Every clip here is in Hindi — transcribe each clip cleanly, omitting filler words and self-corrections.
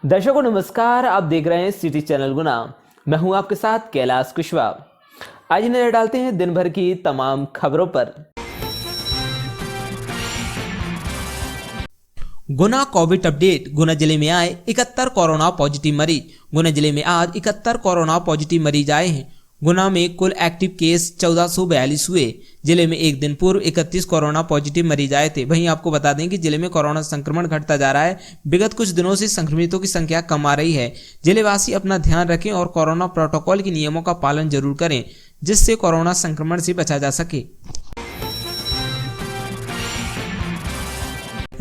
दर्शकों नमस्कार, आप देख रहे हैं सिटी चैनल गुना। मैं हूं आपके साथ कैलाश कुशवाहा। आज नजर डालते हैं दिन भर की तमाम खबरों पर। गुना कोविड अपडेट। गुना जिले में आए 71 कोरोना पॉजिटिव मरीज। गुना जिले में आज 71 कोरोना पॉजिटिव मरीज आए हैं। गुना में कुल एक्टिव केस 1442 हुए। जिले में एक दिन पूर्व 31 कोरोना पॉजिटिव मरीज आए थे। वहीं आपको बता दें कि जिले में कोरोना संक्रमण घटता जा रहा है। विगत कुछ दिनों से संक्रमितों की संख्या कम आ रही है। जिलेवासी अपना ध्यान रखें और कोरोना प्रोटोकॉल के नियमों का पालन जरूर करें, जिससे कोरोना संक्रमण से बचा जा सके।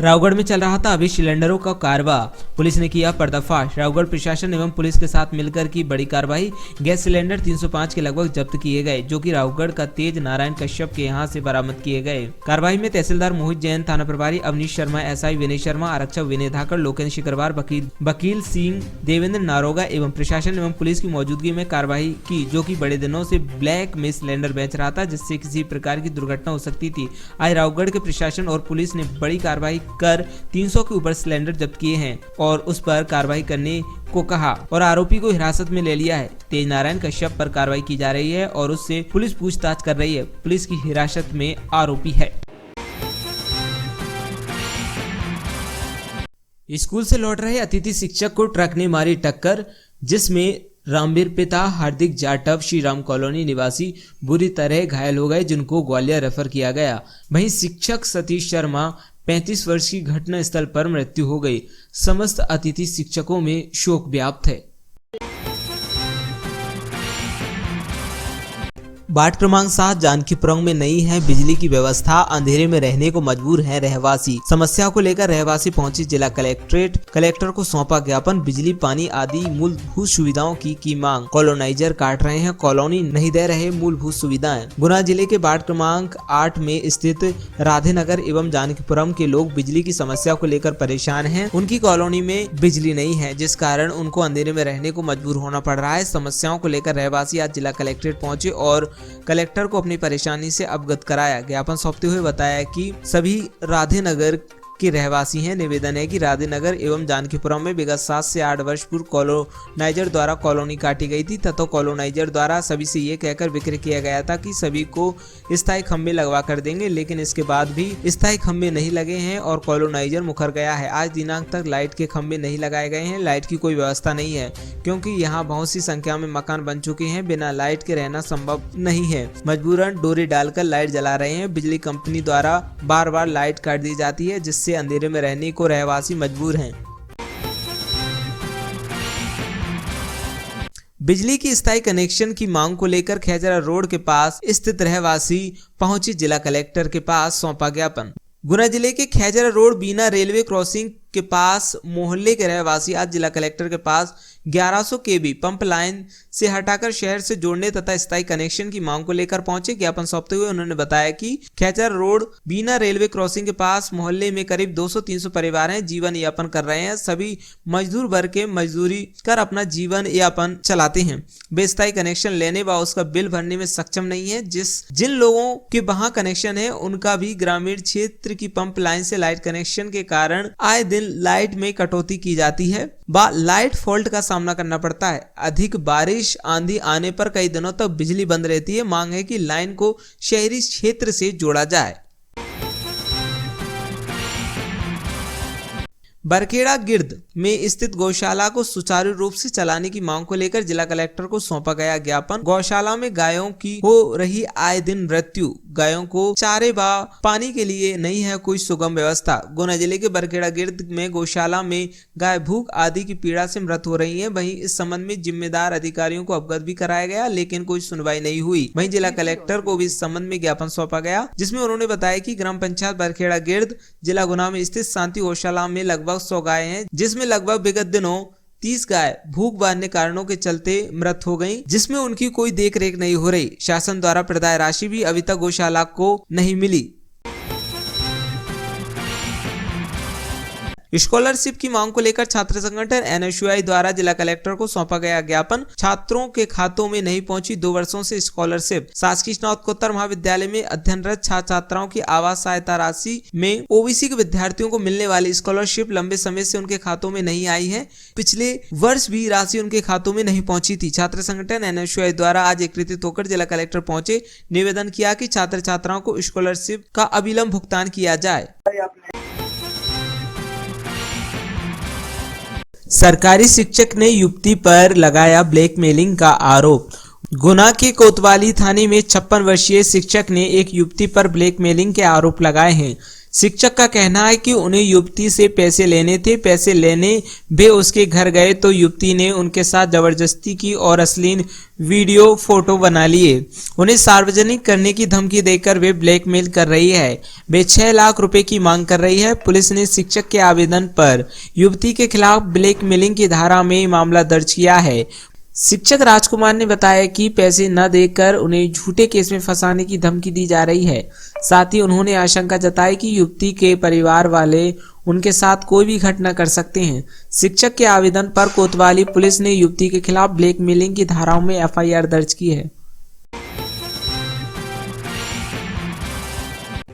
रावगढ़ में चल रहा था अभी सिलेंडरों का कारवा। पुलिस ने किया पर्दाफाश। रावगढ़ प्रशासन एवं पुलिस के साथ मिलकर की बड़ी कार्रवाई। गैस सिलेंडर 305 के लगभग जब्त किए गए, जो कि रावगढ़ का तेज नारायण कश्यप के यहां से बरामद किए गए। कार्रवाई में तहसीलदार मोहित जैन, थाना प्रभारी अवनीश शर्मा, एसआई विनय शर्मा, आरक्षक विनय धाकड़, लोकेन्द्र शिकरवार, वकील सिंह, देवेंद्र नारोगा एवं प्रशासन एवं पुलिस की मौजूदगी में कार्रवाई की, जो कि बड़े दिनों से ब्लैक में सिलेंडर बेच रहा था, जिससे किसी प्रकार की दुर्घटना हो सकती थी। आज रावगढ़ के प्रशासन और पुलिस ने बड़ी कार्रवाई कर 300 के ऊपर सिलेंडर जब्त किए हैं और उस पर कार्रवाई करने को कहा और आरोपी को हिरासत में ले लिया है। तेज नारायण कश्यप पर कार्रवाई की जा रही है और उससे पुलिस पूछताछ कर रही है। पुलिस की हिरासत में आरोपी है। स्कूल से लौट रहे अतिथि शिक्षक को ट्रक ने मारी टक्कर, जिसमें रामवीर पिता हार्दिक जाटव श्री राम कॉलोनी निवासी बुरी तरह घायल हो गए, जिनको ग्वालियर रेफर किया गया। वहीं शिक्षक सतीश शर्मा 35 वर्ष की घटना स्थल पर मृत्यु हो गई। समस्त अतिथि शिक्षकों में शोक व्याप्त है। वार्ड क्रमांक 7 जानकीपुरम में नहीं है बिजली की व्यवस्था, अंधेरे में रहने को मजबूर हैं रहवासी। समस्या को लेकर रहवासी पहुंचे जिला कलेक्ट्रेट। कलेक्टर को सौंपा ज्ञापन। बिजली पानी आदि मूलभूत सुविधाओं की मांग। कॉलोनाइजर काट रहे हैं, कॉलोनी नहीं दे रहे मूलभूत सुविधाएं। गुना जिले के वार्ड क्रमांक 8 में स्थित राधे नगर एवं जानकीपुरम के लोग बिजली की समस्या को लेकर परेशान है। उनकी कॉलोनी में बिजली नहीं है, जिस कारण उनको अंधेरे में रहने को मजबूर होना पड़ रहा है। समस्याओं को लेकर रहवासी आज जिला कलेक्ट्रेट पहुंचे और कलेक्टर को अपनी परेशानी से अवगत कराया। ज्ञापन सौंपते हुए बताया कि सभी राधे नगर के रहवासी हैं। निवेदन है कि राधे नगर एवं जानकीपुरम में विगत 7 से 8 वर्ष पूर्व कॉलोनाइजर द्वारा कॉलोनी काटी गई थी तथा कॉलोनाइजर द्वारा सभी से ये कहकर विक्रय किया गया था कि सभी को स्थायी खंभे लगवा कर देंगे, लेकिन इसके बाद भी स्थायी खंभे नहीं लगे हैं और कॉलोनाइजर मुकर गया है। आज दिनांक तक लाइट के खंभे नहीं लगाए गए हैं। लाइट की कोई व्यवस्था नहीं है, क्योंकि यहाँ बहुत सी संख्या में मकान बन चुके हैं। बिना लाइट के रहना संभव नहीं है। मजबूरन डोरी डालकर लाइट जला रहे हैं। बिजली कंपनी द्वारा बार बार लाइट काट दी जाती है, जिससे अंधेरे में रहने को रहवासी मजबूर हैं। बिजली की स्थायी कनेक्शन की मांग को लेकर खेजरा रोड के पास स्थित रहवासी पहुंचे जिला कलेक्टर के पास, सौंपा ज्ञापन। गुना जिले के खेजरा रोड बीना रेलवे क्रॉसिंग के पास मोहल्ले के रहवासी आज जिला कलेक्टर के पास 1100 केवी पंप लाइन से हटाकर शहर से जोड़ने तथा स्थायी कनेक्शन की मांग को लेकर पहुंचे। ज्ञापन सौंपते हुए उन्होंने बताया कि खेचर रोड बीना रेलवे क्रॉसिंग के पास मोहल्ले में करीब 200-300 परिवार हैं, जीवन यापन कर रहे हैं। सभी मजदूर वर्ग के मजदूरी कर अपना जीवन यापन चलाते हैं। बेस्थायी कनेक्शन लेने व उसका बिल भरने में सक्षम नहीं है। जिन लोगों के वहां कनेक्शन है, उनका भी ग्रामीण क्षेत्र की पंप लाइन से लाइट कनेक्शन के कारण आए दिन लाइट में कटौती की जाती है व लाइट फॉल्ट का सामना करना पड़ता है। अधिक बारिश आंधी आने पर कई दिनों तक बिजली बंद रहती है। मांग है कि लाइन को शहरी क्षेत्र से जोड़ा जाए। बरखेड़ा गिर्द में स्थित गौशाला को सुचारू रूप से चलाने की मांग को लेकर जिला कलेक्टर को सौंपा गया ज्ञापन। गौशाला में गायों की हो रही आए दिन मृत्यु। गायों को चारे व पानी के लिए नहीं है कोई सुगम व्यवस्था। गुना जिले के बरखेड़ा गिर्द में गौशाला में गाय भूख आदि की पीड़ा से मृत हो रही है। वहीं इस संबंध में जिम्मेदार अधिकारियों को अवगत भी कराया गया, लेकिन कोई सुनवाई नहीं हुई। वहीं जिला कलेक्टर को भी इस संबंध में ज्ञापन सौंपा गया, जिसमें उन्होंने बताया कि ग्राम पंचायत बरखेड़ा गिर्द जिला गुना में स्थित शांति गौशाला में लगभग 100 गाय हैं, जिसमें लगभग विगत दिनों 30 गाय भूख बांधने कारणों के चलते मृत हो गईं, जिसमें उनकी कोई देख रेख नहीं हो रही। शासन द्वारा प्रदाय राशि भी अभी तक गौशाला को नहीं मिली। स्कॉलरशिप की मांग को लेकर छात्र संगठन NSUI द्वारा जिला कलेक्टर को सौंपा गया ज्ञापन। छात्रों के खातों में नहीं पहुंची 2 वर्षों से स्कॉलरशिप। शासकीय स्नातकोत्तर महाविद्यालय में अध्ययनरत छात्र छात्राओं की आवास सहायता राशि में OBC के विद्यार्थियों को मिलने वाली स्कॉलरशिप लंबे समय से उनके खातों में नहीं आई है। पिछले वर्ष भी राशि उनके खातों में नहीं पहुंची थी। छात्र संगठन NSUI द्वारा आज एकत्रित होकर जिला कलेक्टर पहुंचे, निवेदन किया कि छात्र छात्राओं को स्कॉलरशिप का अविलंब भुगतान किया जाए। सरकारी शिक्षक ने युवती पर लगाया ब्लैकमेलिंग का आरोप। गुना के कोतवाली थाने में 56 वर्षीय शिक्षक ने एक युवती पर ब्लैकमेलिंग के आरोप लगाए हैं। शिक्षक का कहना है कि उन्हें युवती से पैसे लेने थे। पैसे लेने वे उसके घर गए तो युवती ने उनके साथ जबरदस्ती की और अश्लील वीडियो फोटो बना लिए। उन्हें सार्वजनिक करने की धमकी देकर वे ब्लैकमेल कर रही है। वे 6 लाख रुपए की मांग कर रही है। पुलिस ने शिक्षक के आवेदन पर युवती के खिलाफ ब्लैकमेलिंग की धारा में मामला दर्ज किया है। शिक्षक राजकुमार ने बताया कि पैसे न देकर उन्हें झूठे केस में फंसाने की धमकी दी जा रही है। साथ ही उन्होंने आशंका जताई कि युवती के परिवार वाले उनके साथ कोई भी घटना कर सकते हैं। शिक्षक के आवेदन पर कोतवाली पुलिस ने युवती के खिलाफ ब्लैकमेलिंग की धाराओं में FIR दर्ज की है।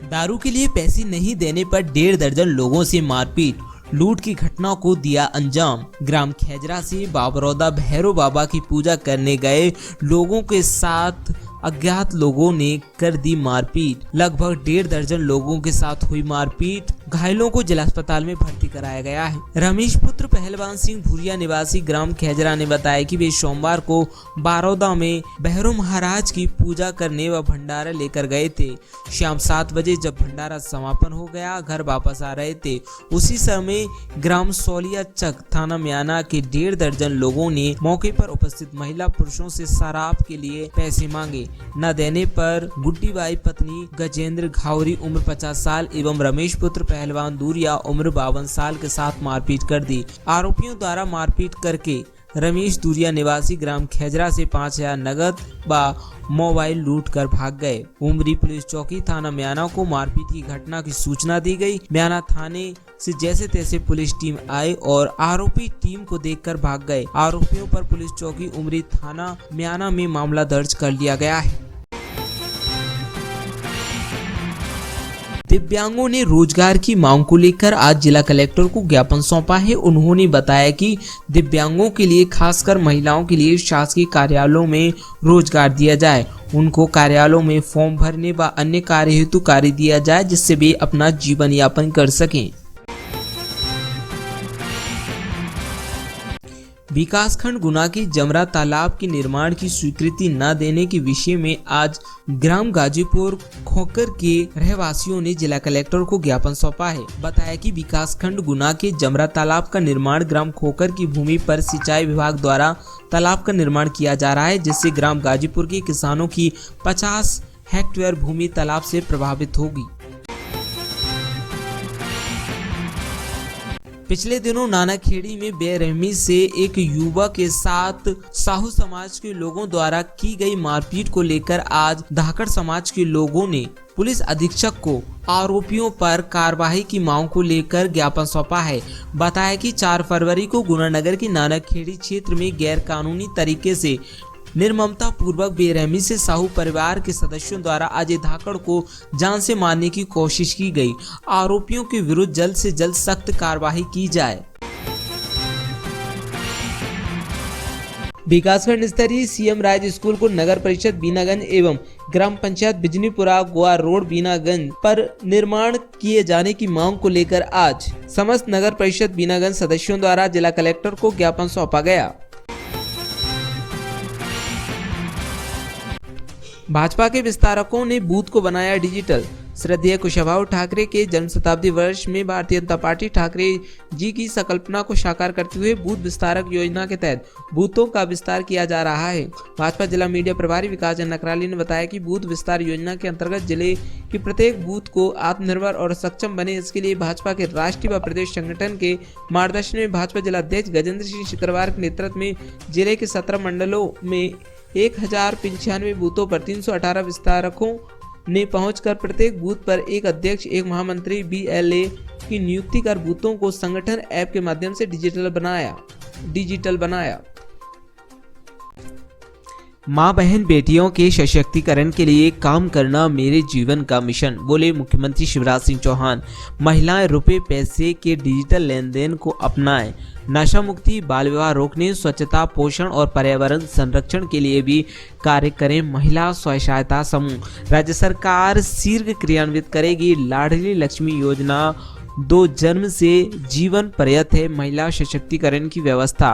दारू के लिए पैसे नहीं देने पर 1.5 दर्जन लोगों से मारपीट, लूट की घटना को दिया अंजाम। ग्राम खेजरा से बाबरौदा भैरव बाबा की पूजा करने गए लोगों के साथ अज्ञात लोगों ने कर दी मारपीट। लगभग 1.5 दर्जन लोगों के साथ हुई मारपीट। घायलों को जिला अस्पताल में भर्ती कराया गया है। रमेश पुत्र पहलवान सिंह भूरिया निवासी ग्राम खेजरा ने बताया कि वे सोमवार को बारौदा में भैरव महाराज की पूजा करने व भंडारा लेकर गए थे। शाम 7 बजे जब भंडारा समापन हो गया, घर वापस आ रहे थे। उसी समय ग्राम सौलिया चक थाना म्याना के 1.5 दर्जन लोगों ने मौके पर उपस्थित महिला पुरुषों से शराब के लिए पैसे मांगे। न देने पर गुड्डी बाई पत्नी गजेंद्र घावरी उम्र 50 साल एवं रमेश पुत्र पहलवान दूरिया उम्र 52 साल के साथ मारपीट कर दी। आरोपियों द्वारा मारपीट करके रमेश दूरिया निवासी ग्राम खेजरा से 5000 नगद व मोबाइल लूट कर भाग गए। उमरी पुलिस चौकी थाना म्याना को मारपीट की घटना की सूचना दी गई। म्याना थाने से जैसे तैसे पुलिस टीम आई और आरोपी टीम को देखकर भाग गए। आरोपियों पर पुलिस चौकी उमरी थाना म्याना में मामला दर्ज कर लिया गया है। दिव्यांगों ने रोजगार की मांग को लेकर आज जिला कलेक्टर को ज्ञापन सौंपा है। उन्होंने बताया कि दिव्यांगों के लिए, खासकर महिलाओं के लिए शासकीय कार्यालयों में रोजगार दिया जाए। उनको कार्यालयों में फॉर्म भरने व अन्य कार्य हेतु कार्य दिया जाए, जिससे वे अपना जीवन यापन कर सकें। विकासखंड गुना की जमरा तालाब के निर्माण की स्वीकृति न देने के विषय में आज ग्राम गाजीपुर खोकर के रहवासियों ने जिला कलेक्टर को ज्ञापन सौंपा है। बताया कि विकासखंड गुना के जमरा तालाब का निर्माण ग्राम खोकर की भूमि पर सिंचाई विभाग द्वारा तालाब का निर्माण किया जा रहा है, जिससे ग्राम गाजीपुर के किसानों की 50 हेक्टेयर भूमि तालाब से प्रभावित होगी। पिछले दिनों नानाखेड़ी में बेरहमी से एक युवक के साथ साहू समाज के लोगों द्वारा की गई मारपीट को लेकर आज धाकड़ समाज के लोगों ने पुलिस अधीक्षक को आरोपियों पर कार्रवाई की मांग को लेकर ज्ञापन सौंपा है। बताया कि 4 फरवरी को गुना नगर के नानाखेड़ी क्षेत्र में गैर कानूनी तरीके से निर्ममता पूर्वक बेरहमी से साहू परिवार के सदस्यों द्वारा अजय धाकड़ को जान से मारने की कोशिश की गई। आरोपियों के विरुद्ध जल्द से जल्द सख्त कार्रवाई की जाए। विकासखंड स्तरीय CM राज स्कूल को नगर परिषद बीनागंज एवं ग्राम पंचायत बिजनीपुरा गोवा रोड बीनागंज पर निर्माण किए जाने की मांग को लेकर आज समस्त नगर परिषद बीनागंज सदस्यों द्वारा जिला कलेक्टर को ज्ञापन सौंपा गया। भाजपा के विस्तारकों ने बूथ को बनाया डिजिटल। श्रद्धेय कुशाभाऊ ठाकरे के जन्म शताब्दी वर्ष में भारतीय जनता पार्टी ठाकरे जी की संकल्पना को साकार करते हुए बूथ विस्तारक योजना के तहत बूथों का विस्तार किया जा रहा है। भाजपा जिला मीडिया प्रभारी विकास चंद नकराली ने बताया कि बूथ विस्तार योजना के अंतर्गत जिले के प्रत्येक बूथ को आत्मनिर्भर और सक्षम बने, इसके लिए भाजपा के राष्ट्रीय व प्रदेश संगठन के मार्गदर्शन में भाजपा जिला अध्यक्ष गजेंद्र सिंह शुक्रवार के नेतृत्व में जिले के 17 मंडलों में 1095 बूथों पर 318 विस्तारकों ने पहुंचकर प्रत्येक बूथ पर एक अध्यक्ष, एक महामंत्री, BLA की नियुक्ति कर बूथों को संगठन ऐप के माध्यम से डिजिटल बनाया। माँ बहन बेटियों के सशक्तिकरण के लिए काम करना मेरे जीवन का मिशन, बोले मुख्यमंत्री शिवराज सिंह चौहान। महिलाएं रुपए पैसे के डिजिटल लेन देन को अपनाएं। नशा मुक्ति, बाल विवाह रोकने, स्वच्छता, पोषण और पर्यावरण संरक्षण के लिए भी कार्य करें महिला स्व सहायता समूह। राज्य सरकार शीघ्र क्रियान्वित करेगी लाडली लक्ष्मी योजना। 2 जन्म से जीवन पर्यंत है महिला सशक्तिकरण की व्यवस्था।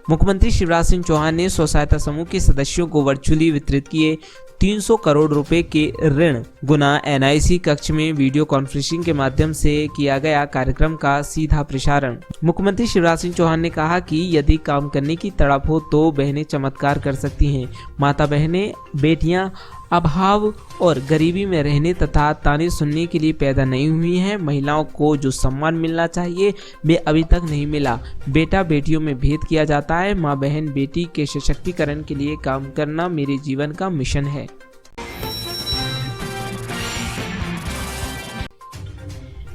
मुख्यमंत्री शिवराज सिंह चौहान ने स्व सहायता समूह के सदस्यों को वर्चुअली वितरित किए 300 करोड़ रुपए के ऋण। गुना NIC कक्ष में वीडियो कॉन्फ्रेंसिंग के माध्यम से किया गया कार्यक्रम का सीधा प्रसारण। मुख्यमंत्री शिवराज सिंह चौहान ने कहा कि यदि काम करने की तड़प हो तो बहनें चमत्कार कर सकती हैं। माता बहनें, बेटियां अभाव और गरीबी में रहने तथा ताने सुनने के लिए पैदा नहीं हुई हैं। महिलाओं को जो सम्मान मिलना चाहिए वे अभी तक नहीं मिला। बेटा बेटियों में भेद किया जाता है। माँ बहन बेटी के सशक्तिकरण के लिए काम करना मेरे जीवन का मिशन है।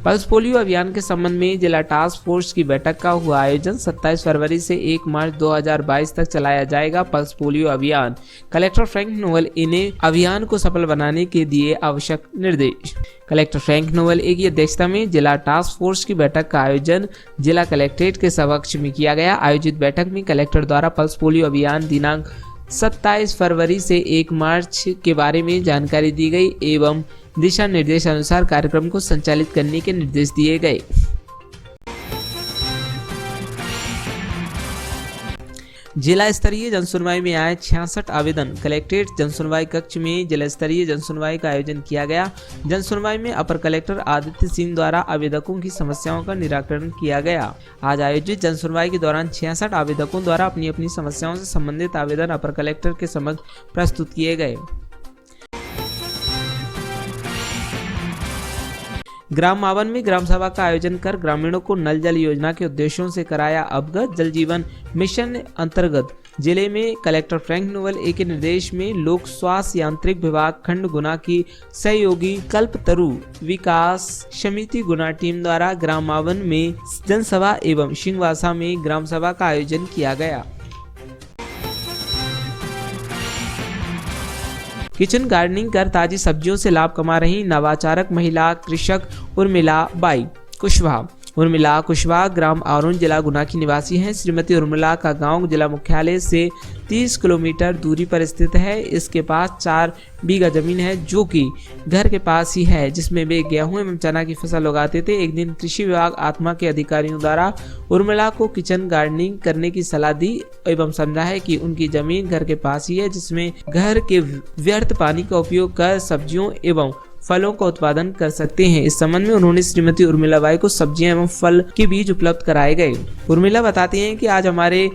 पल्स पोलियो अभियान के संबंध में जिला टास्क फोर्स की बैठक का हुआ आयोजन। 27 फरवरी से 1 मार्च 2022 तक चलाया जाएगा पल्स पोलियो अभियान। कलेक्टर फ्रैंक नोवेल इन्हें अभियान को सफल बनाने के दिए आवश्यक निर्देश। कलेक्टर फ्रैंक नोवेल की अध्यक्षता में जिला टास्क फोर्स की बैठक का आयोजन जिला कलेक्ट्रेट के सभाकक्ष में किया गया। आयोजित बैठक में कलेक्टर द्वारा पल्स पोलियो अभियान दिनांक 27 फरवरी से 1 मार्च के बारे में जानकारी दी गई एवं दिशा निर्देश अनुसार कार्यक्रम को संचालित करने के निर्देश दिए गए। जिला स्तरीय जनसुनवाई में आए 66 आवेदन। कलेक्ट्रेट जनसुनवाई कक्ष में जिला स्तरीय जनसुनवाई का आयोजन किया गया। जनसुनवाई में अपर कलेक्टर आदित्य सिंह द्वारा आवेदकों की समस्याओं का निराकरण किया गया। आज आयोजित जनसुनवाई के दौरान 66 आवेदकों द्वारा अपनी अपनी समस्याओं से संबंधित आवेदन अपर कलेक्टर के समक्ष प्रस्तुत किए गए। ग्राम मावन में ग्राम सभा का आयोजन कर ग्रामीणों को नल जल योजना के उद्देश्यों से कराया अवगत। जल जीवन मिशन अंतर्गत जिले में कलेक्टर फ्रैंक नोवेल के निर्देश में लोक स्वास्थ्य यांत्रिक विभाग खंड गुना की सहयोगी कल्पतरु विकास समिति गुना टीम द्वारा ग्राम मावन में जनसभा एवं सिंहवासा में ग्राम सभा का आयोजन किया गया। किचन गार्डनिंग कर ताजी सब्जियों से लाभ कमा रही नवाचारक महिला कृषक उर्मिला बाई कुशवाहा। उर्मिला कुशवाहा ग्राम आरोन जिला गुना की निवासी हैं। श्रीमती उर्मिला का गांव जिला मुख्यालय से 30 किलोमीटर दूरी पर स्थित है। इसके पास 4 बीघा जमीन है जो कि घर के पास ही है, जिसमें वे गेहूं एवं चना की फसल उगाते थे। एक दिन कृषि विभाग आत्मा के अधिकारियों द्वारा उर्मिला को किचन गार्डनिंग करने की सलाह दी एवं समझाया कि उनकी जमीन घर के पास ही है, जिसमें घर के व्यर्थ पानी का उपयोग कर सब्जियों एवं फलों का उत्पादन कर सकते हैं। इस संबंध में उन्होंने श्रीमती उर्मिला बाई को सब्जियां एवं फल के बीज उपलब्ध कराए गए। उर्मिला बताती हैं कि आज हमारे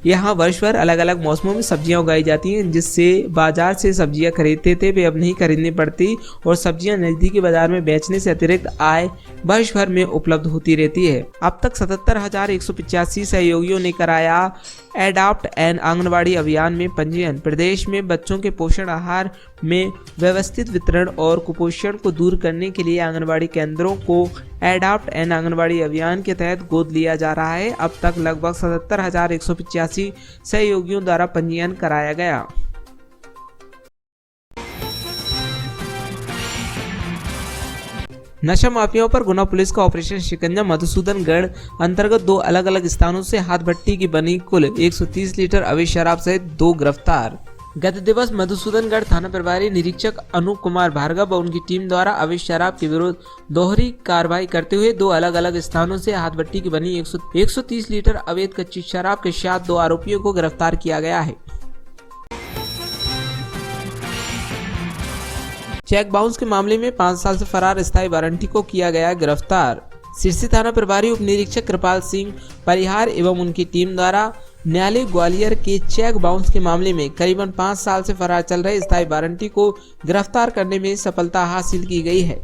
यहाँ वर्ष भर अलग अलग मौसमों में सब्जियां उगाई जाती हैं, जिससे बाजार से सब्जियां खरीदते थे वे अब नहीं खरीदनी पड़ती और सब्जियां नजदीकी बाजार में बेचने से अतिरिक्त आय वर्ष भर में उपलब्ध होती रहती है। अब तक 77,185 सहयोगियों ने कराया एडॉप्ट एन आंगनबाड़ी अभियान में पंजीयन। प्रदेश में बच्चों के पोषण आहार में व्यवस्थित वितरण और कुपोषण को दूर करने के लिए आंगनबाड़ी केंद्रों को एडॉप्ट एन आंगनबाड़ी अभियान के तहत गोद लिया जा रहा है। अब तक लगभग 77,185 सहयोगियों द्वारा पंजीयन कराया गया। नशा माफियाओं पर गुना पुलिस का ऑपरेशन शिकंजा। मधुसूदनगढ़ अंतर्गत 2 अलग अलग स्थानों से हाथ भट्टी की बनी कुल 130 लीटर अवैध शराब सहित 2 गिरफ्तार। गत दिवस मधुसूदनगढ़ थाना प्रभारी निरीक्षक अनूप कुमार भार्गव व उनकी टीम द्वारा अवैध शराब के विरुद्ध दोहरी कार्रवाई करते हुए 2 अलग अलग स्थानों से हाथ भट्टी की बनी 130 लीटर अवैध कच्ची शराब के साथ 2 आरोपियों को गिरफ्तार किया गया है। चेक बाउंस के मामले में 5 साल से फरार स्थायी वारंटी को किया गया गिरफ्तार। सिरसी थाना प्रभारी उप निरीक्षक कृपाल सिंह परिहार एवं उनकी टीम द्वारा न्यायालय ग्वालियर के चेक बाउंस के मामले में करीबन 5 साल से फरार चल रहे स्थायी वारंटी को गिरफ्तार करने में सफलता हासिल की गई है।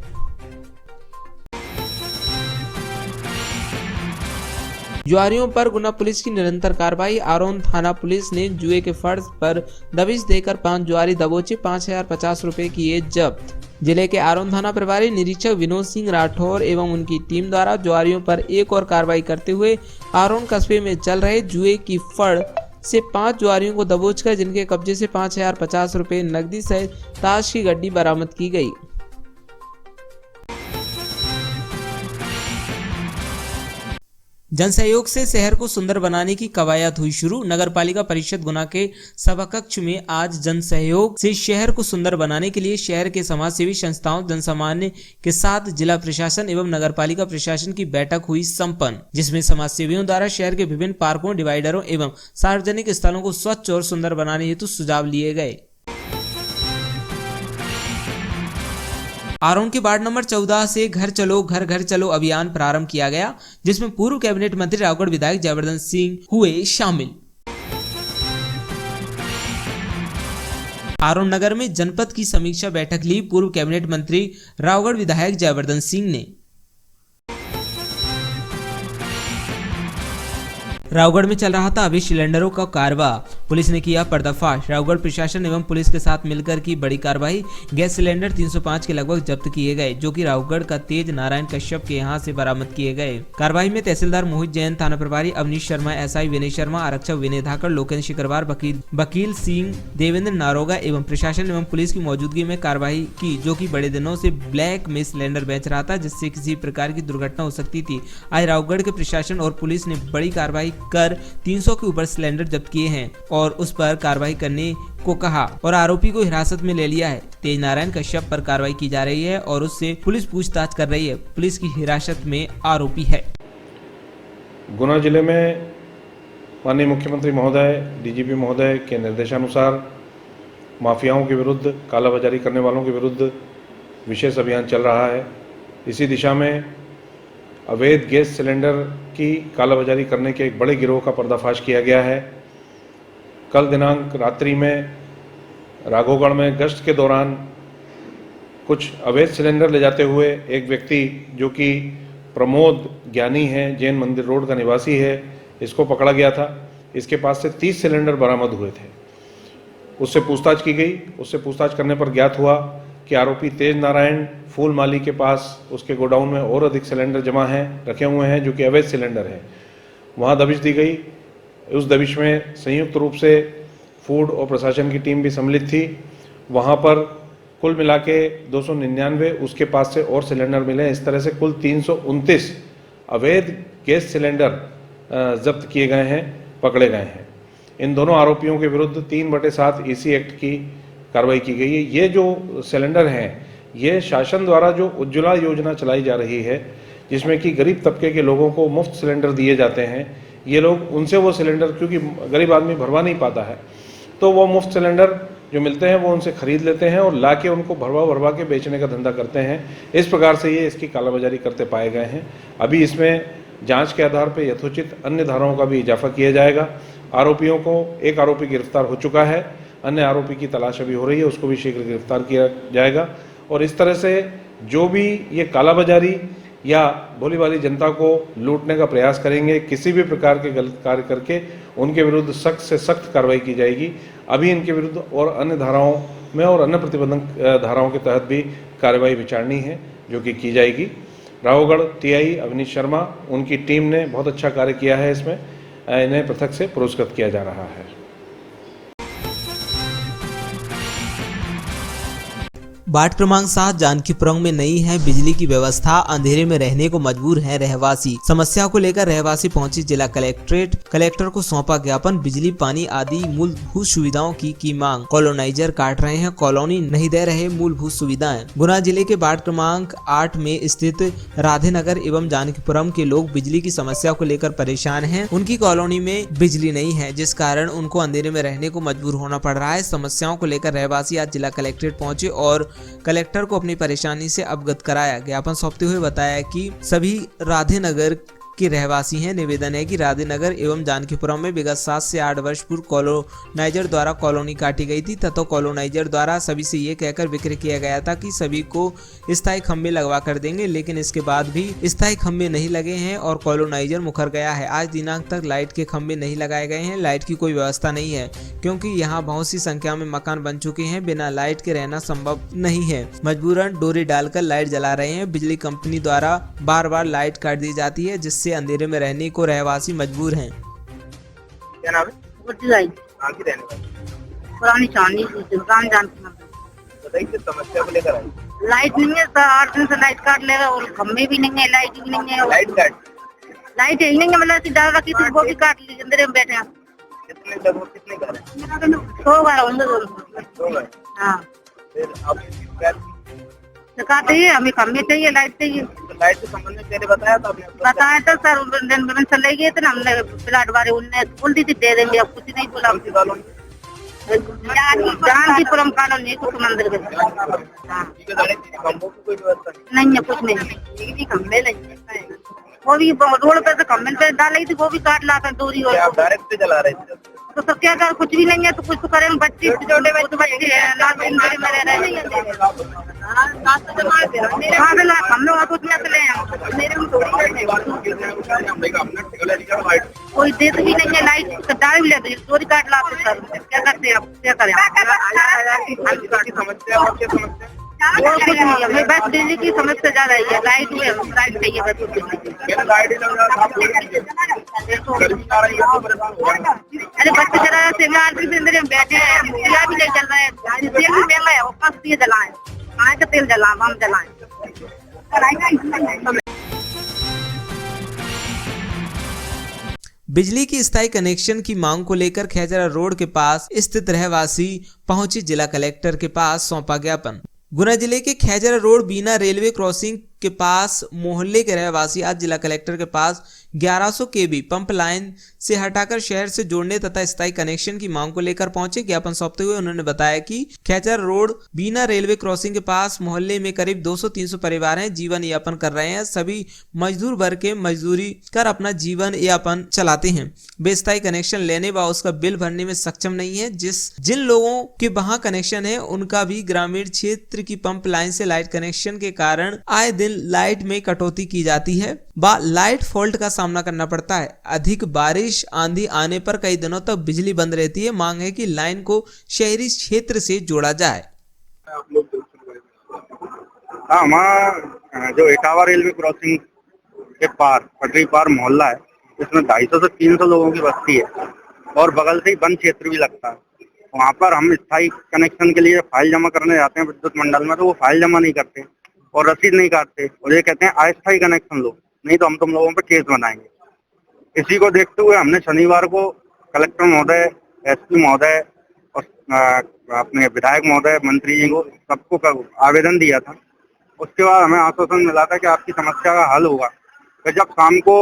जुआरियों पर गुना पुलिस की निरंतर कार्रवाई। आरोन थाना पुलिस ने जुए के फर्ज पर दबिश देकर 5 जुआरी दबोचे, 5,050 रुपए किए जब्त। जिले के आरोन थाना प्रभारी निरीक्षक विनोद सिंह राठौर एवं उनकी टीम द्वारा जुआरियों पर एक और कार्रवाई करते हुए आरोन कस्बे में चल रहे जुए की फड़ से 5 जुआरियों को दबोचकर जिनके कब्जे से 5050 रुपए नकदी सहित ताश की गड्डी बरामद की गई। जन सहयोग से शहर को सुंदर बनाने की कवायद हुई शुरू। नगर पालिका परिषद गुना के सभा कक्ष में आज जन सहयोग से शहर को सुंदर बनाने के लिए शहर के समाज सेवी संस्थाओं, जनसामान्य के साथ जिला प्रशासन एवं नगर पालिका प्रशासन की बैठक हुई संपन्न, जिसमें समाज सेवियों द्वारा शहर के विभिन्न पार्कों, डिवाइडरों एवं सार्वजनिक स्थलों को स्वच्छ और सुंदर बनाने हेतु सुझाव लिए गए। आरोन के वार्ड नंबर 14 से घर घर चलो अभियान प्रारंभ किया गया, जिसमें पूर्व कैबिनेट मंत्री रावगढ़ विधायक जयवर्धन सिंह हुए शामिल। आरोन नगर में जनपद की समीक्षा बैठक ली पूर्व कैबिनेट मंत्री रावगढ़ विधायक जयवर्धन सिंह ने। रावगढ़ में चल रहा था अवैध सिलेंडरों का कारवा, पुलिस ने किया पर्दाफाश। रावगढ़ प्रशासन एवं पुलिस के साथ मिलकर की बड़ी कार्रवाई। गैस सिलेंडर 305 के लगभग जब्त किए गए, जो कि रावगढ़ का तेज नारायण कश्यप के यहां से बरामद किए गए। कार्रवाई में तहसीलदार मोहित जैन, थाना प्रभारी अवनीश शर्मा, एसआई विनय शर्मा, आरक्षक विनय धाकड़, लोकेन्द्र शिकरवार, वकील सिंह, देवेंद्र नारोगा एवं प्रशासन एवं पुलिस की मौजूदगी में कार्रवाई की, जो कि बड़े दिनों से ब्लैक में सिलेंडर बेच रहा था, जिससे किसी प्रकार की दुर्घटना हो सकती थी। आज रावगढ़ के प्रशासन और पुलिस ने बड़ी कार्रवाई कर 300 के ऊपर सिलेंडर जब्त किए हैं और उस पर कार्रवाई करने को कहा और आरोपी को हिरासत में ले लिया है। तेज नारायण कश्यप पर कार्रवाई की जा रही है और उससे पुलिस पूछताछ कर रही है। पुलिस की हिरासत में आरोपी है। गुना जिले में माननीय मुख्यमंत्री महोदय, डीजीपी महोदय के निर्देशानुसार माफियाओं के विरुद्ध, कालाबाजारी करने वालों के विरुद्ध विशेष अभियान चल रहा है। इसी दिशा में अवैध गैस सिलेंडर की कालाबाजारी करने के एक बड़े गिरोह का पर्दाफाश किया गया है। कल दिनांक रात्रि में राघोगढ़ में गश्त के दौरान कुछ अवैध सिलेंडर ले जाते हुए एक व्यक्ति जो कि प्रमोद ज्ञानी है, जैन मंदिर रोड का निवासी है, इसको पकड़ा गया था। इसके पास से 30 सिलेंडर बरामद हुए थे। उससे पूछताछ की गई। उससे पूछताछ करने पर ज्ञात हुआ कि आरोपी तेज नारायण फूल माली के पास उसके गोडाउन में और अधिक सिलेंडर जमा हैं, रखे हुए हैं, जो कि अवैध सिलेंडर हैं। वहाँ दबिश दी गई। उस दबिश में संयुक्त रूप से फूड और प्रशासन की टीम भी सम्मिलित थी। वहाँ पर कुल मिला के 299 उसके पास से और सिलेंडर मिले। इस तरह से कुल 329 अवैध गैस सिलेंडर जब्त किए गए हैं, पकड़े गए हैं। इन दोनों आरोपियों के विरुद्ध 3/7 EC एक्ट की कार्रवाई की गई है। ये जो सिलेंडर हैं, ये शासन द्वारा जो उज्ज्वला योजना चलाई जा रही है, जिसमें कि गरीब तबके के लोगों को मुफ्त सिलेंडर दिए जाते हैं। ये लोग उनसे वो सिलेंडर, क्योंकि गरीब आदमी भरवा नहीं पाता है, तो वो मुफ्त सिलेंडर जो मिलते हैं वो उनसे खरीद लेते हैं और ला के उनको भरवा के बेचने का धंधा करते हैं। इस प्रकार से ये इसकी कालाबाजारी करते पाए गए हैं। अभी इसमें जांच के आधार पर यथोचित अन्य धाराओं का भी इजाफा किया जाएगा। आरोपियों को, एक आरोपी गिरफ्तार हो चुका है, अन्य आरोपी की तलाश अभी हो रही है, उसको भी शीघ्र गिरफ्तार किया जाएगा। और इस तरह से जो भी ये कालाबाजारी या भोली भाली जनता को लूटने का प्रयास करेंगे, किसी भी प्रकार के गलत कार्य करके, उनके विरुद्ध सख्त से सख्त कार्रवाई की जाएगी। अभी इनके विरुद्ध और अन्य धाराओं में और अन्य प्रतिबंधक धाराओं के तहत भी कार्रवाई विचारणी है, जो कि की जाएगी। रावगढ़ TI अवनीश शर्मा, उनकी टीम ने बहुत अच्छा कार्य किया है। इसमें इन्हें पृथक से पुरस्कृत किया जा रहा है। वार्ड क्रमांक 7 जानकीपुरम में नहीं है बिजली की व्यवस्था, अंधेरे में रहने को मजबूर हैं रहवासी। समस्या को लेकर रहवासी पहुंची जिला कलेक्ट्रेट, कलेक्टर को सौंपा ज्ञापन। बिजली, पानी आदि मूलभूत सुविधाओं की मांग। कॉलोनाइजर काट रहे हैं, कॉलोनी नहीं दे रहे मूलभूत सुविधाएं। गुना जिले के वार्ड क्रमांक 8 में स्थित राधे नगर एवं जानकीपुरम के लोग बिजली की समस्या को लेकर परेशान है। उनकी कॉलोनी में बिजली नहीं है, जिस कारण उनको अंधेरे में रहने को मजबूर होना पड़ रहा है। समस्याओं को लेकर रहवासी आज जिला कलेक्ट्रेट पहुंचे और कलेक्टर को अपनी परेशानी से अवगत कराया। ज्ञापन सौंपते हुए बताया कि सभी राधे नगर के रहवासी हैं। निवेदन है कि राधेनगर एवं जानकीपुरम में विगत 7 से 8 वर्ष पूर्व कॉलोनाइजर द्वारा कॉलोनी काटी गई थी तथा कॉलोनाइजर द्वारा सभी से ये कहकर विक्रय किया गया था कि सभी को स्थायी खंभे लगवा कर देंगे, लेकिन इसके बाद भी स्थायी खंभे नहीं लगे हैं और कॉलोनाइजर मुकर गया है। आज दिनांक तक लाइट के खंभे नहीं लगाए गए हैं। लाइट की कोई व्यवस्था नहीं है क्योंकि यहाँ बहुत सी संख्या में मकान बन चुके हैं। बिना लाइट के रहना संभव नहीं है। मजबूरन डोरी डालकर लाइट जला रहे हैं। बिजली कंपनी द्वारा बार बार लाइट काट दी जाती है जिससे अंधेरे में रहने को रहवासी मजबूर हैं। क्या नाम है? कहाँ की रहने वाली? पुरानी चांदी दुकान जानती हूँ। बताइए किस समस्या को लेकर आई? लाइट नहीं है सर, 8 दिन से लाइट काट ले रहे और खम्भे भी नहीं है, लाइट भी नहीं है। लाइट लाइट ही नहीं है, मतलब ऐसी डाल रखी थी वो भी काट ली, अंदर में बैठे हैं। कितने घर है? 100 घर होंगे। 2 घर। हाँ, फिर आप शिकायत की? कहते हैं हमें खम्भे चाहिए, लाइट चाहिए। तो लाइट के संबंध में पहले बताया था आपने? बताया था सर, दिन चले गए थे ना, हमने प्लाट वाले उनने बोल दी थी दे देंगे, अब कुछ नहीं बोला। कौन सी कॉलोनी? जानकीपुरम कॉलोनी कुछ मंदिर के। हाँ, ठीक है, खंभों की कोई व्यवस्था नहीं है, कुछ नहीं। खम्भे नहीं है, वो भी रोड पे से खम्भे पे डाल रही थी, वो भी काट ला कर दूरी। और आप डायरेक्ट पे जला रहे थे? तो सब क्या कर, कुछ भी नहीं है तो कुछ तो करें। बच्चे छोटे बच्चे हैं, लाल मेरे में रह रहे हैं। हम लोग कुछ चले हैं, मेरे में कोई देत भी नहीं है। लाइट डाल भी लेते चोरी काट लाते सर, क्या करते हैं आप, क्या करें? समस्या और क्या समस्या? और कुछ नहीं है, हमें बस बिजली की समस्या ज्यादा है। लाइट में लाइट चाहिए बस। लाइट ही लग रहा था, गर्मी आ रही है तो परेशान हो रहे हैं। अरे बच्चे जरा सेमिनार के अंदर हम बैठे हैं, दिया भी नहीं चल रहा है, तेल भी महंगा है, वापस दिए जलाएं, आए का तेल जलाएं, हम जलाएं। बिजली की स्थायी कनेक्शन की मांग को लेकर खैजरा रोड के पास स्थित रहवासी पहुंचे जिला कलेक्टर के पास सौंपा ज्ञापन। गुना जिले के खैजरा रोड बीना रेलवे क्रॉसिंग के पास मोहल्ले के रहवासी आज जिला कलेक्टर के पास 1100 केवी पंप लाइन से हटाकर शहर से जोड़ने तथा स्थायी कनेक्शन की मांग को लेकर पहुंचे। ज्ञापन सौंपते हुए उन्होंने बताया कि खैजरा रोड बीना रेलवे क्रॉसिंग के पास मोहल्ले में करीब 200-300 परिवार हैं, जीवन यापन कर रहे हैं। सभी मजदूर वर्ग के मजदूरी कर अपना जीवन यापन चलाते हैं। बेस्थायी कनेक्शन लेने व उसका बिल भरने में सक्षम नहीं है। जिन लोगों के वहां कनेक्शन है उनका भी ग्रामीण क्षेत्र की पंप लाइन से लाइट कनेक्शन के कारण आए दिन लाइट में कटौती की जाती है व लाइट फॉल्ट का सामना करना पड़ता है। अधिक बारिश आंधी आने पर कई दिनों तक बिजली बंद रहती है। मांग है कि लाइन को शहरी क्षेत्र से जोड़ा जाए। हाँ, हमारा जो इटावा रेलवे क्रॉसिंग के पार पटरी पार मोहल्ला है, इसमें 250 से 300 लोगों की बस्ती है और बगल से ही वन क्षेत्र भी लगता है। वहाँ पर हम स्थायी कनेक्शन के लिए फाइल जमा करने जाते हैं विद्युत मंडल में, तो वो फाइल जमा नहीं करते और रसीद नहीं काटते और ये कहते हैं अस्थायी कनेक्शन लो, नहीं तो हम तुम लोगों पर केस बनाएंगे। इसी को देखते हुए हमने शनिवार को कलेक्टर महोदय, एसपी महोदय और अपने विधायक महोदय, मंत्री जी को सबको आवेदन दिया था। उसके बाद हमें आश्वासन मिला था कि आपकी समस्या का हल होगा। फिर जब शाम को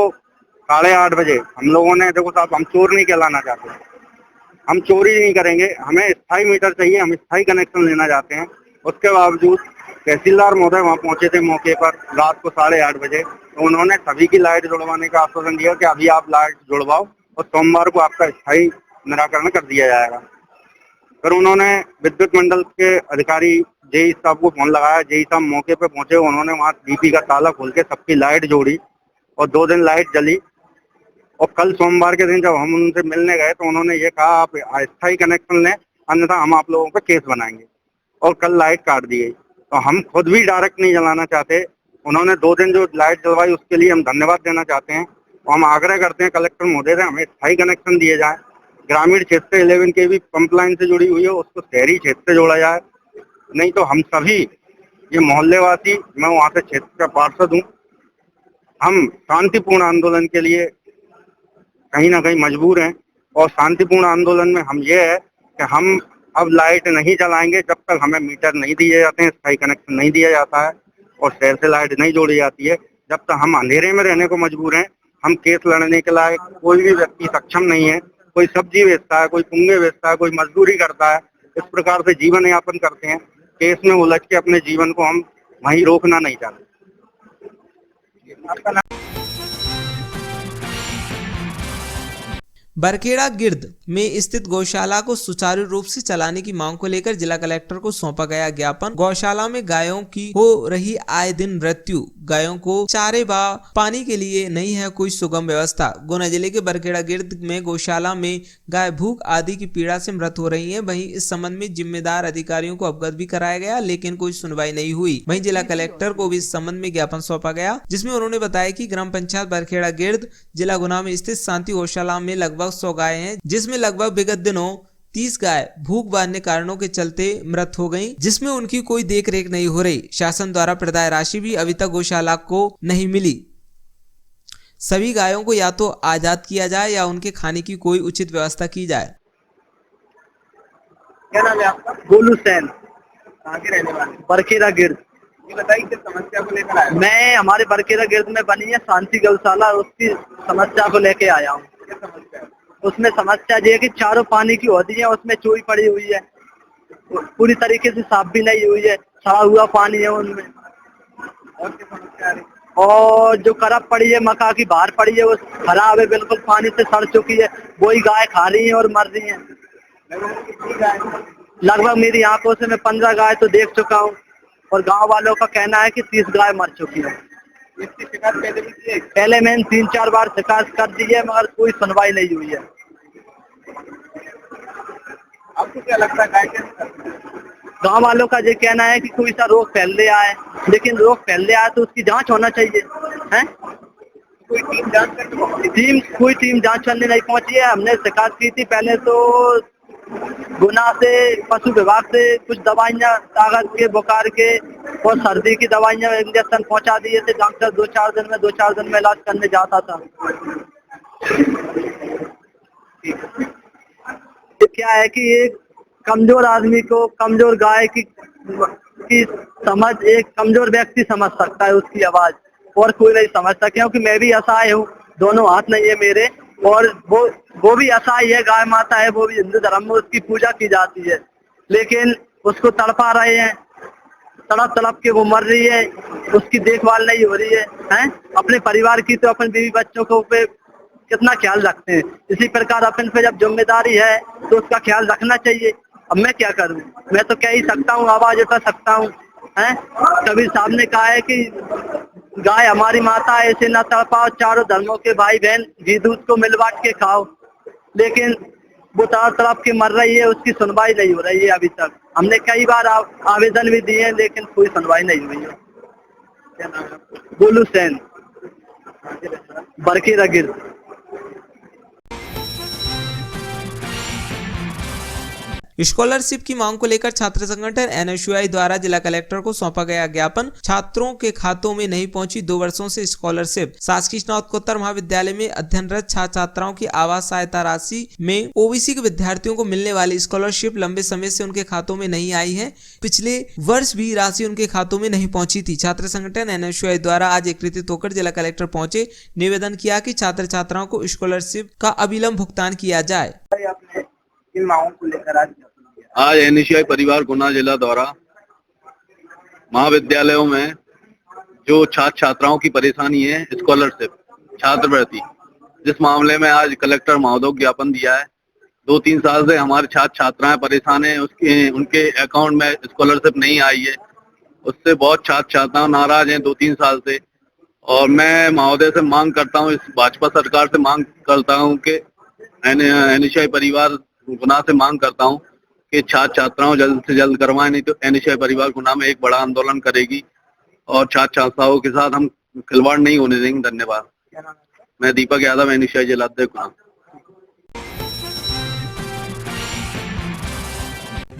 8:30 बजे हम लोगों ने, देखो साहब, हम चोर नहीं कहलाना चाहते, हम चोरी नहीं करेंगे, हमें स्थायी मीटर चाहिए, हम स्थायी कनेक्शन लेना चाहते हैं। उसके बावजूद तहसीलदार महोदय वहाँ पहुंचे थे मौके पर रात को 8:30 बजे, तो उन्होंने सभी की लाइट जुड़वाने का आश्वासन दिया कि अभी आप लाइट जुड़वाओ और सोमवार को आपका स्थायी निराकरण कर दिया जाएगा। फिर उन्होंने विद्युत मंडल के अधिकारी जेई साहब को फोन लगाया। जेई साहब मौके पे पहुंचे, उन्होंने वहाँ डीपी का ताला खोल के सबकी लाइट जोड़ी और 2 दिन लाइट जली। और कल सोमवार के दिन जब हम उनसे मिलने गए तो उन्होंने ये कहा आप अस्थायी कनेक्शन लें, अन्यथा हम आप लोगों पर केस बनाएंगे। और कल लाइट काट दी गई। तो हम खुद भी डायरेक्ट नहीं जलाना चाहते। उन्होंने 2 दिन जो लाइट जलवाई उसके लिए हम धन्यवाद देना चाहते हैं और हम आग्रह करते हैं कलेक्टर महोदय से हमें स्थायी कनेक्शन दिए जाए। ग्रामीण क्षेत्र 11 के भी पंप लाइन से जुड़ी हुई है, उसको शहरी क्षेत्र से जोड़ा जाए, नहीं तो हम सभी ये मोहल्ले वासी, मैं वहाँ से क्षेत्र का पार्षद हूँ, हम शांतिपूर्ण आंदोलन के लिए कहीं ना कहीं मजबूर हैं। और शांतिपूर्ण आंदोलन में हम ये है कि हम अब लाइट नहीं जलाएंगे जब तक हमें मीटर नहीं दिए जाते हैं, स्थायी कनेक्शन नहीं दिया जाता है और शहर से लाइट नहीं जोड़ी जाती है। जब तक हम अंधेरे में रहने को मजबूर हैं। हम केस लड़ने के लायक कोई भी व्यक्ति सक्षम नहीं है। कोई सब्जी बेचता है, कोई पुंगे बेचता है, कोई मजदूरी करता है, इस प्रकार से जीवन यापन करते हैं। केस में उलझ के अपने जीवन को हम वहीं रोकना नहीं चाहते। बरखेड़ा गिर्द में स्थित गौशाला को सुचारू रूप से चलाने की मांग को लेकर जिला कलेक्टर को सौंपा गया ज्ञापन। गौशाला में गायों की हो रही आए दिन मृत्यु, गायों को चारे व पानी के लिए नहीं है कोई सुगम व्यवस्था। गुना जिले के बरखेड़ा गिर्द में गौशाला में गाय भूख आदि की पीड़ा से मृत हो रही है। वहीं इस संबंध में जिम्मेदार अधिकारियों को अवगत भी कराया गया, लेकिन कोई सुनवाई नहीं हुई। वहीं जिला कलेक्टर को भी इस संबंध में ज्ञापन सौंपा गया, जिसमें उन्होंने बताया कि ग्राम पंचायत बरखेड़ा गिर्द जिला गुना में स्थित शांति गौशाला में लगभग 100 गाय हैं, जिसमें लगभग विगत दिनों 30 गाय भूख बांधने कारणों के चलते मृत हो गईं, जिसमें उनकी कोई देख रेख नहीं हो रही। शासन द्वारा प्रदाय राशि भी अभी तक गौशाला को नहीं मिली। सभी गायों को या तो आजाद किया जाए या उनके खाने की कोई उचित व्यवस्था की जाए। क्या नाम है आपका? गोलू सेन, कहाँ के रहने वाले? बरखेड़ा गिर्द। ये बताइए किस समस्या को लेकर आए? मैं हमारे बरखेड़ा गिर्द में बनी है शांति गौशाला, उसकी समस्या को लेके आया हूँ। क्या समस्या है? उसमें समस्या ये है कि चारों पानी की होती है, उसमें चोई पड़ी हुई है, पूरी तरीके से साफ भी नहीं हुई है, सड़ा हुआ पानी है उनमें। और क्या समस्या आ रही? और जो करप पड़ी है, मक्का की बाहर पड़ी है, वो खराब है, बिल्कुल पानी से सड़ चुकी है। वही गाय खा रही है और मर रही है। लगभग कितनी गाय हैं? लगभग मेरी आंखों से मैं 15 गाय तो देख चुका हूँ, और गांव वालों का कहना है कि 30 गाय मर चुकी है। इसकी शिकायत पहले भी की है? पहले मैंने 3-4 बार शिकायत कर दी है, मगर कोई सुनवाई नहीं हुई है। आपको क्या लगता है गाय कैसे करती है? गांव वालों का ये कहना है कि कोई सा रोग फैल रहा है, लेकिन रोग फैल रहा है तो उसकी जांच होना चाहिए, हैं? कोई टीम जांच करके पहुंची? कोई टीम जांच करने नहीं पहुंची है। हमने शिकायत की थी पहले तो गुना से, पशु विभाग से कुछ दवाइयाँ ताकत के, बुखार के और सर्दी की दवाइयाँ, इंजेक्शन पहुंचा दिए थे। डॉक्टर 2-4 दिन में इलाज करने जाता था। क्या है कि एक कमजोर आदमी को, कमजोर गाय की समझ एक कमजोर व्यक्ति समझ सकता है उसकी आवाज, और कोई नहीं समझता, क्योंकि मैं भी असहाय हूँ, दोनों हाथ नहीं है मेरे, और वो भी असहाय है, गाय माता है, वो भी हिंदू धर्म में उसकी पूजा की जाती है, लेकिन उसको तड़पा रहे हैं, तड़प तड़प के वो मर रही है, उसकी देखभाल नहीं हो रही है, हैं? अपने परिवार की तो अपने बीवी बच्चों को पे कितना ख्याल रखते हैं, इसी प्रकार अपन पे जब जिम्मेदारी है तो उसका ख्याल रखना चाहिए। अब मैं क्या करूं? मैं तो कह ही सकता हूं, आवाज उठा सकता हूं, हैं? कबीर साहब ने कहा है कि गाय हमारी माता है, ऐसे न तड़पाओ, चारों धर्मों के भाई बहन घी दूध को मिल बांट के खाओ, लेकिन वो तड़प के मर रही है, उसकी सुनवाई नहीं हो रही है अभी तक। हमने कई बार आवेदन भी दिए, लेकिन कोई सुनवाई नहीं हुई है। क्या नाम है आपका? गोलू सेन, बरखेड़ा गिर्द। स्कॉलरशिप की मांग को लेकर छात्र संगठन NSUI द्वारा जिला कलेक्टर को सौंपा गया ज्ञापन। छात्रों के खातों में नहीं पहुंची 2 वर्षों से स्कॉलरशिप। शासकीय स्नातकोत्तर महाविद्यालय में अध्ययनरत छात्र छात्राओं की आवास सहायता राशि में OBC के विद्यार्थियों को मिलने वाली स्कॉलरशिप लंबे समय से उनके खातों में नहीं आई है। पिछले वर्ष भी राशि उनके खातों में नहीं पहुंची थी। छात्र संगठन NSUI द्वारा आज एकत्रित होकर जिला कलेक्टर पहुंचे, निवेदन किया कि छात्र छात्राओं को स्कॉलरशिप का अविलंब भुगतान किया जाए। आपने किन मांगों को लेकर आज NSUI परिवार गुना जिला द्वारा महाविद्यालयों में जो छात्र छात्राओं की परेशानी है, स्कॉलरशिप, छात्रवृत्ति, जिस मामले में आज कलेक्टर महोदय को ज्ञापन दिया है। 2-3 साल से हमारे छात्र छात्राएं परेशान हैं, उनके अकाउंट में स्कॉलरशिप नहीं आई है, उससे बहुत छात्र छात्रा नाराज हैं 2-3 साल से। और मैं महोदय से मांग करता हूँ, इस भाजपा सरकार से मांग करता हूँ कि NSUI परिवार गुना से मांग करता हूँ कि छात्र छात्राओं जल्द से जल्द करवाएं, नहीं तो NSUI परिवार गुना में एक बड़ा आंदोलन करेगी और छात्र छात्राओं के साथ हम खिलवाड़ नहीं होने देंगे। धन्यवाद। मैं दीपक यादव, NSUI जिला अध्यक्ष गुना।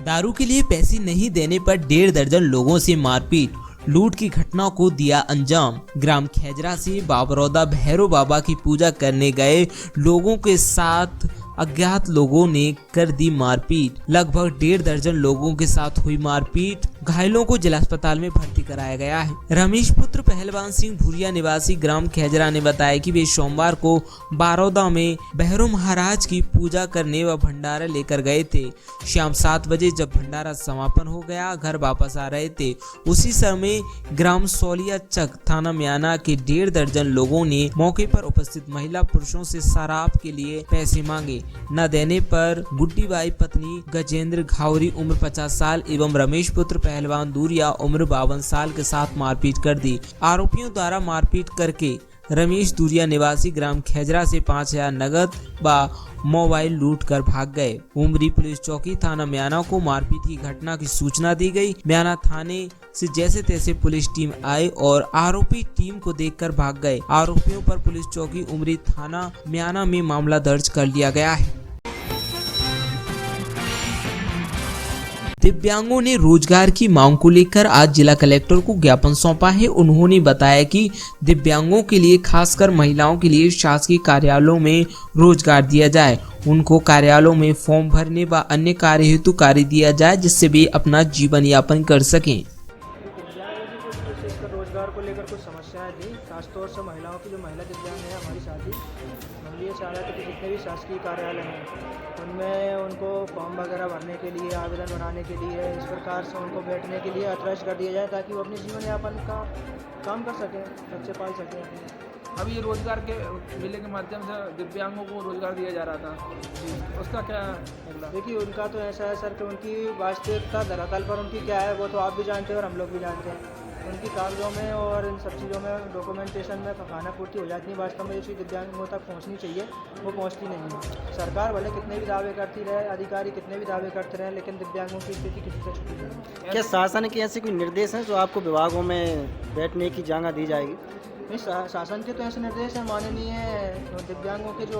दारू के लिए पैसे नहीं देने पर 1.5 दर्जन लोगों से मारपीट, लूट की घटना को दिया अंजाम। ग्राम खेजरा से बाबरौदा भैरव बाबा की पूजा करने गए लोगों के साथ अज्ञात लोगों ने कर दी मारपीट। लगभग 1.5 दर्जन लोगों के साथ हुई मारपीट। घायलों को जिला अस्पताल में भर्ती कराया गया है। रमेश पुत्र पहलवान सिंह भूरिया निवासी ग्राम खेजरा ने बताया कि वे सोमवार को बारौदा में भैरव महाराज की पूजा करने व भंडारा लेकर गए थे। शाम 7 बजे जब भंडारा समापन हो गया, घर वापस आ रहे थे। उसी समय ग्राम सौलिया चक थाना म्याना के 1.5 दर्जन लोगों ने मौके पर उपस्थित महिला पुरुषों से शराब के लिए पैसे मांगे। न देने पर गुड्डीबाई पत्नी गजेंद्र घावरी उम्र 50 साल एवं रमेश पुत्र पहलवान दूरिया उम्र 52 साल के साथ मारपीट कर दी। आरोपियों द्वारा मारपीट करके रमेश दूरिया निवासी ग्राम खेजरा से 5000 नगद व मोबाइल लूट कर भाग गए। उमरी पुलिस चौकी थाना म्याना को मारपीट की घटना की सूचना दी गई। म्याना थाने से जैसे तैसे पुलिस टीम आई और आरोपी टीम को देखकर भाग गए। आरोपियों पर पुलिस चौकी उमरी थाना म्याना में मामला दर्ज कर लिया गया है। दिव्यांगों ने रोजगार की मांग को लेकर आज जिला कलेक्टर को ज्ञापन सौंपा है। उन्होंने बताया कि दिव्यांगों के लिए खासकर महिलाओं के लिए शासकीय कार्यालयों में रोजगार दिया जाए। उनको कार्यालयों में फॉर्म भरने व अन्य कार्य हेतु कार्य दिया जाए, जिससे वे अपना जीवन यापन कर सकें। रोजगार को लेकर कुछ समस्याएं थी, खासतौर से महिलाओं की। जो महिला दिव्यांग है हमारी साथी, हम ये चाह रहे थे कि जितने भी शासकीय कार्यालय हैं उनमें उनको फॉर्म वगैरह भरने के लिए, आवेदन बनाने के लिए, इस प्रकार से उनको बैठने के लिए अथराइज कर दिया जाए, ताकि वो अपने जीवन यापन का काम कर सकें, बच्चे पाल सकें अपने। अभी ये रोजगार के मेले के माध्यम से दिव्यांगों को रोजगार दिया जा रहा था, उसका क्या अगला? देखिए, उनका तो ऐसा है सर कि उनकी वास्तविकता धरातल पर उनकी क्या है वो तो आप भी जानते हैं और हम लोग भी जानते हैं। उनकी कागजों में और इन सब चीज़ों में, डॉक्यूमेंटेशन में खाना पूर्ति हो जाती है। वास्तव में जो चीज़ दिव्यांगों तक पहुंचनी चाहिए वो पहुंचती नहीं है। सरकार भले कितने भी दावे करती रहे, अधिकारी कितने भी दावे करते रहे, लेकिन दिव्यांगों की स्थिति किसी से छुटी नहीं है। क्या शासन के ऐसे कोई निर्देश हैं जो आपको विभागों में बैठने की जगह दी जाएगी? नहीं, शासन के तो ऐसे निर्देश हैं। माननीय दिव्यांगों के जो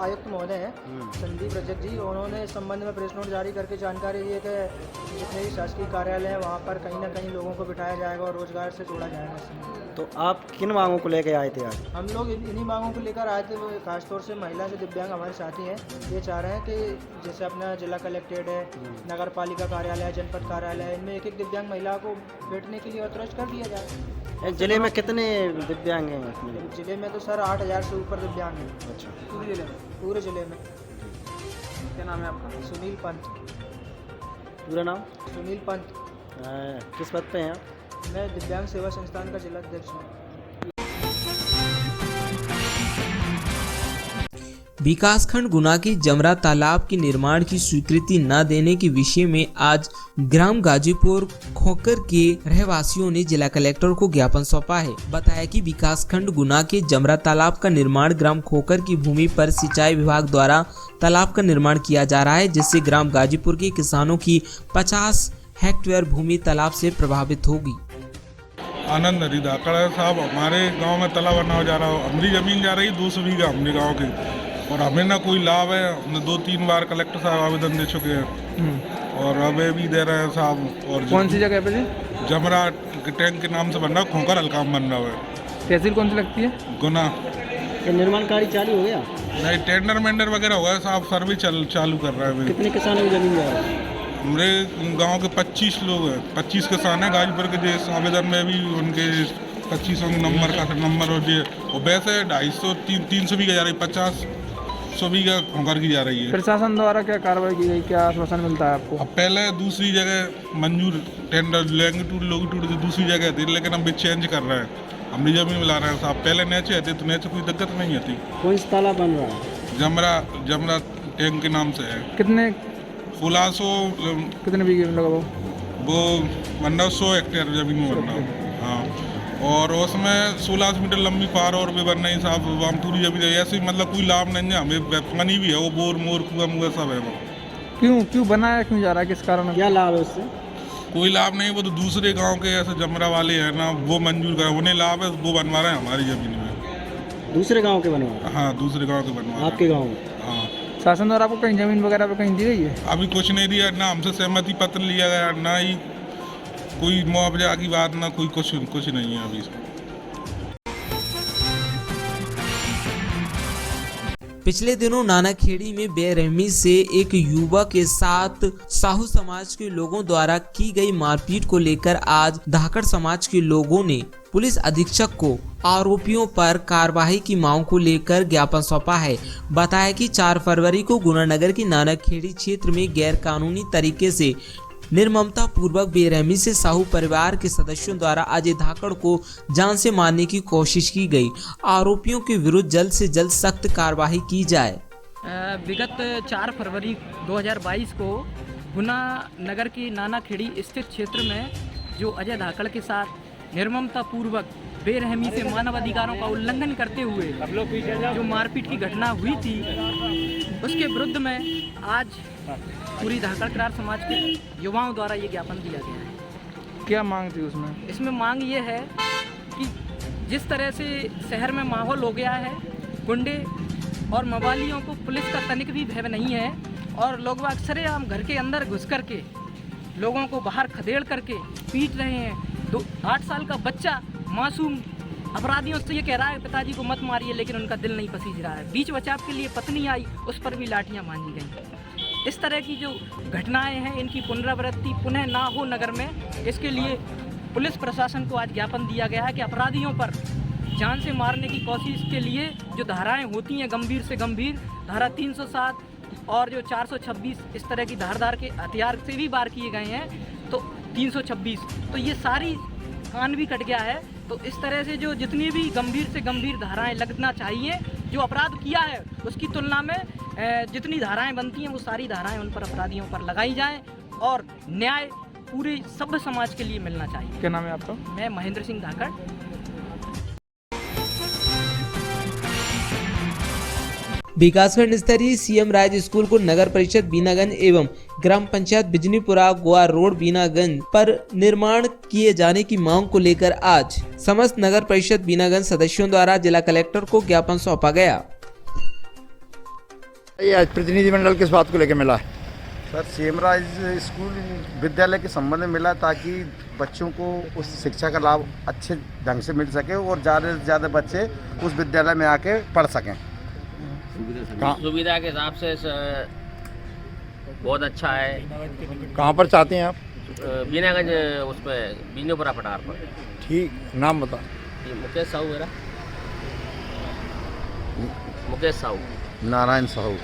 आयुक्त महोदय हैं संदीप रजक जी, उन्होंने इस संबंध में प्रेस नोट जारी करके जानकारी दी है कि जितने भी शासकीय कार्यालय हैं वहाँ पर कहीं ना कहीं लोगों को बिठाया जाएगा और रोजगार से जोड़ा जाएगा। तो आप किन मांगों को लेकर आए थे आज? हम लोग इन्हीं मांगों को लेकर आए थे। खासतौर से महिला जो दिव्यांग हमारे साथी हैं, ये चाह रहे हैं कि जैसे अपना जिला कलेक्ट्रेट है, नगर पालिका कार्यालय है, जनपद कार्यालय है, इनमें एक एक दिव्यांग महिला को बैठने के लिए ऑथराइज कर दिया जाए। जिले में कितने दिव्यांग हैं? जिले में तो सर 8000 से ऊपर दिव्यांग हैं। अच्छा, पूरे जिले में? पूरे जिले में। क्या नाम है आपका? सुनील पंत। पूरा नाम? सुनील पंत। किस पद पे हैं आप? मैं दिव्यांग सेवा संस्थान का जिला अध्यक्ष हूँ। विकासखंड गुना के जमरा तालाब के निर्माण की स्वीकृति न देने के विषय में आज ग्राम गाजीपुर खोकर के रहवासियों ने जिला कलेक्टर को ज्ञापन सौंपा है। बताया कि विकासखंड गुना के जमरा तालाब का निर्माण ग्राम खोकर की भूमि पर सिंचाई विभाग द्वारा तालाब का निर्माण किया जा रहा है, जिससे ग्राम गाजीपुर के किसानों की 50 हेक्टेयर भूमि तालाब से प्रभावित होगी। आनंद हरिदाकड़ साहब, हमारे गांव में तालाब बना जा रहा है, हमारी जमीन जा रही 200 बीघा हमने गांव की, और हमें ना कोई लाभ है। हमने 2-3 बार कलेक्टर साहब आवेदन दे चुके हैं और अभी भी दे रहे हैं साहब। और कौन सी जगह पे जी? जमरा टैंक के नाम से बन रहा है, खोकर हल्काम बन रहा है। तहसील कौन सी लगती है? गुना। ये निर्माण कार्य चालू हो गया? नहीं, टेंडर मेंडर वगैरह हो गया साहब, सर्वे चालू कर रहा है। कितने किसानों की जमीन जा रही है? हमारे गांव के 25 लोग हैं, 25 किसान हैं। गाजीपुर के जिस आवेदन में भी उनके 2500 नंबर का नंबर और वैसे 250-300 बीघा जा रही, 50-100 बीघा खोकर की जा रही है। प्रशासन द्वारा क्या कार्रवाई की गई, क्या आश्वासन मिलता है आपको? अब पहले दूसरी जगह मंजूर टेंडर लॉन्गिट्यूड की दूसरी जगह थी, लेकिन हम भी चेंज कर रहे हैं, हम जमीन में ला रहे हैं साहब। पहले नीचे थे तो नीचे कोई दिक्कत नहीं थी। कौन सा तालाब बन रहा है? जमरा टैंक के नाम से है। कितने 1600 कितने बीघे में लगा वो 100 हेक्टेयर जमीन में बनना। हाँ, और उसमें 16 मीटर लंबी पार और भी बन रही साहब, वामतूरी जमीन है। ऐसे मतलब कोई लाभ नहीं है हमें, पानी भी है, वो बोर मोर कुआ मुआ सब है। वो क्यों बनाया, क्यों जा रहा है, किस कारण? क्या लाभ है उससे? कोई लाभ नहीं, वो तो दूसरे गांव के ऐसे जमरा वाले हैं ना, वो मंजूर कर, उन्हें लाभ है, वो बनवा रहे हैं हमारी जमीन में। दूसरे गांव के बनवा? हाँ, दूसरे गांव के बनवा। आपके गांव में? हाँ। शासन द्वारा आपको कहीं जमीन वगैरह पे कहीं दी गई है? अभी कुछ नहीं दिया, ना हमसे सहमति पत्र लिया गया, ना ही कोई मुआवजा की बात, ना कोई कुछ नहीं है अभी। पिछले दिनों नानाखेड़ी में बेरहमी से एक युवक के साथ साहू समाज के लोगों द्वारा की गई मारपीट को लेकर आज धाकड़ समाज के लोगों ने पुलिस अधीक्षक को आरोपियों पर कार्रवाई की मांग को लेकर ज्ञापन सौंपा है। बताया कि 4 फरवरी को गुनानगर की नानाखेड़ी क्षेत्र में गैर कानूनी तरीके से निर्ममता पूर्वक बेरहमी से साहू परिवार के सदस्यों द्वारा अजय धाकड़ को जान से मारने की कोशिश की गई। आरोपियों के विरुद्ध जल्द से जल्द सख्त कार्रवाई की जाए। विगत 4 फरवरी 2022 को गुना नगर की नानाखेड़ी स्थित क्षेत्र में जो अजय धाकड़ के साथ निर्ममता पूर्वक बेरहमी से मानव अधिकारों का उल्लंघन करते हुए जो मारपीट की घटना हुई थी, उसके विरुद्ध में आज पूरी धाकड़ करार समाज के युवाओं द्वारा ये ज्ञापन दिया गया है। क्या मांग थी उसमें? इसमें मांग ये है कि जिस तरह से शहर में माहौल हो गया है, गुंडे और मवालियों को पुलिस का तनिक भी भय नहीं है और लोग अक्सर घर के अंदर घुस करके लोगों को बाहर खदेड़ करके पीट रहे हैं। 8 साल का बच्चा मासूम अपराधियों से ये कह रहा है पिताजी को मत मारिए, लेकिन उनका दिल नहीं पसीज रहा है। बीच बचाव के लिए पत्नी आई, उस पर भी लाठियां मांगी गई। इस तरह की जो घटनाएं हैं, इनकी पुनरावृत्ति पुनः ना हो नगर में, इसके लिए पुलिस प्रशासन को आज ज्ञापन दिया गया है कि अपराधियों पर जान से मारने की कोशिश के लिए जो धाराएं होती हैं गंभीर से गंभीर, धारा 307 और जो 426 इस तरह की धारदार के हथियार से भी वार किए गए हैं, तो 326, तो ये सारी कान भी कट गया है। तो इस तरह से जो जितनी भी गंभीर से गंभीर धाराएं लगना चाहिए, जो अपराध किया है उसकी तुलना में जितनी धाराएं बनती हैं वो सारी धाराएं उन पर अपराधियों पर लगाई जाएं और न्याय पूरे सभ्य समाज के लिए मिलना चाहिए। क्या नाम है आपका? मैं महेंद्र सिंह धाकड़। विकासखंड स्तरीय सीएम राज स्कूल को नगर परिषद बीनागंज एवं ग्राम पंचायत बिजनीपुरा गोवा रोड बीनागंज पर निर्माण किए जाने की मांग को लेकर आज समस्त नगर परिषद बीनागंज सदस्यों द्वारा जिला कलेक्टर को ज्ञापन सौंपा गया। ये आज प्रतिनिधिमंडल किस बात को लेकर मिला है? सर, सीएम राज स्कूल विद्यालय के संबंध में मिला ताकि बच्चों को उस शिक्षा का लाभ अच्छे ढंग से मिल सके और ज़्यादा से ज़्यादा बच्चे उस विद्यालय में आके पढ़ सकें। सुविधा के हिसाब से बहुत अच्छा है। कहाँ पर चाहते हैं आप? बीनागंज उस पर बीनोपुरा पठार पर। ठीक, नाम बता। मुकेश साहू मेरा। मुकेश साहू। नारायण साहू।